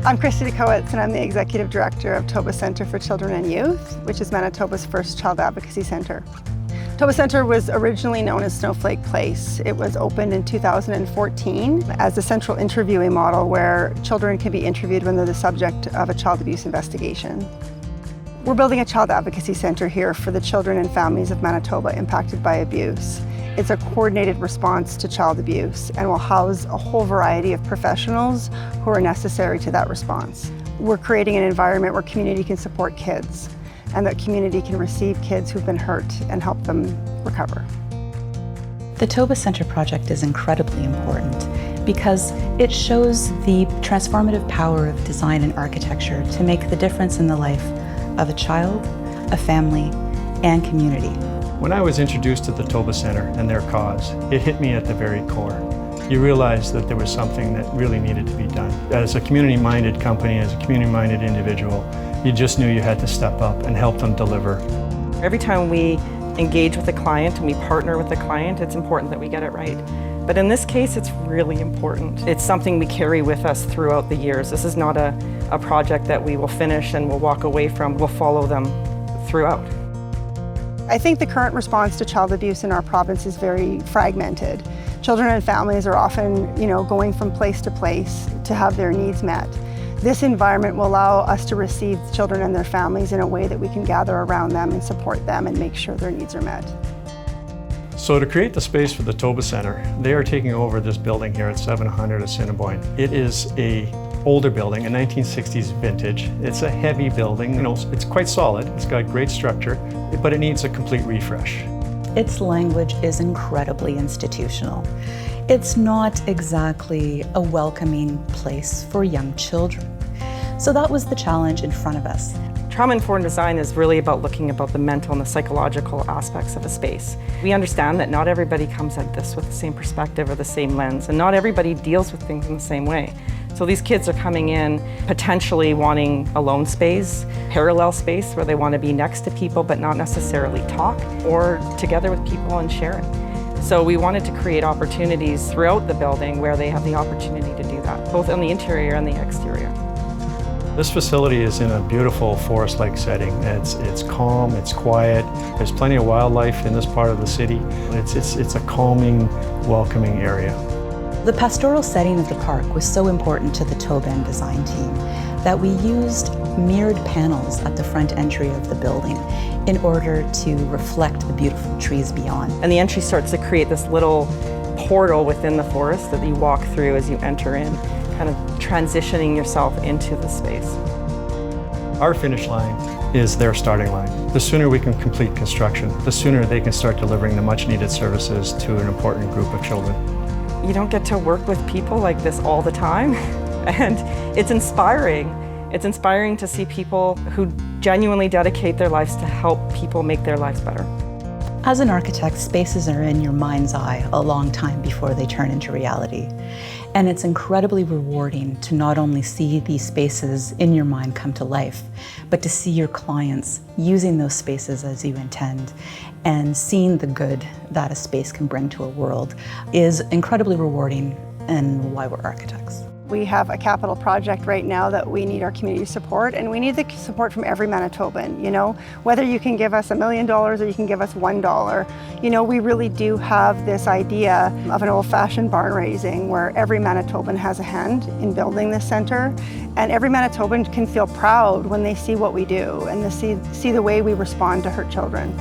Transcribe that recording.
I'm Christy Dekowitz, and I'm the Executive Director of Toba Centre for Children and Youth, which is Manitoba's first child advocacy centre. Toba Centre was originally known as Snowflake Place. It was opened in 2014 as a central interviewing model where children can be interviewed when they're the subject of a child abuse investigation. We're building a child advocacy centre here for the children and families of Manitoba impacted by abuse. It's a coordinated response to child abuse and will house a whole variety of professionals who are necessary to that response. We're creating an environment where community can support kids and that community can receive kids who've been hurt and help them recover. The Toba Centre project is incredibly important because it shows the transformative power of design and architecture to make the difference in the life of a child, a family, and community. When I was introduced to the Toba Centre and their cause, it hit me at the very core. You realized that there was something that really needed to be done. As a community-minded company, as a community-minded individual, you just knew you had to step up and help them deliver. Every time we engage with a client and we partner with a client, it's important that we get it right. But in this case, it's really important. It's something we carry with us throughout the years. This is not a project that we will finish and we'll walk away from. We'll follow them throughout. I think the current response to child abuse in our province is very fragmented. Children and families are often, going from place to place to have their needs met. This environment will allow us to receive children and their families in a way that we can gather around them and support them and make sure their needs are met. So to create the space for the Toba Centre, they are taking over this building here at 700 Assiniboine. It is an older building, a 1960s vintage. It's a heavy building, it's quite solid, it's got great structure, but it needs a complete refresh. Its language is incredibly institutional. It's not exactly a welcoming place for young children. So that was the challenge in front of us. Trauma-informed design is really about looking about the mental and the psychological aspects of a space. We understand that not everybody comes at this with the same perspective or the same lens, and not everybody deals with things in the same way. So these kids are coming in potentially wanting alone space, parallel space where they want to be next to people but not necessarily talk, or together with people and sharing. So we wanted to create opportunities throughout the building where they have the opportunity to do that, both on the interior and the exterior. This facility is in a beautiful forest-like setting. It's calm, it's quiet. There's plenty of wildlife in this part of the city. It's a calming, welcoming area. The pastoral setting of the park was so important to the Toba and design team that we used mirrored panels at the front entry of the building in order to reflect the beautiful trees beyond. And the entry starts to create this little portal within the forest that you walk through as you enter in, kind of transitioning yourself into the space. Our finish line is their starting line. The sooner we can complete construction, the sooner they can start delivering the much needed services to an important group of children. You don't get to work with people like this all the time, and it's inspiring. It's inspiring to see people who genuinely dedicate their lives to help people make their lives better. As an architect, spaces are in your mind's eye a long time before they turn into reality. And it's incredibly rewarding to not only see these spaces in your mind come to life, but to see your clients using those spaces as you intend, and seeing the good that a space can bring to a world is incredibly rewarding, and why we're architects. We have a capital project right now that we need our community support, and we need the support from every Manitoban. Whether you can give us $1 million or you can give us $1, we really do have this idea of an old-fashioned barn raising where every Manitoban has a hand in building this centre, and every Manitoban can feel proud when they see what we do and they see the way we respond to hurt children.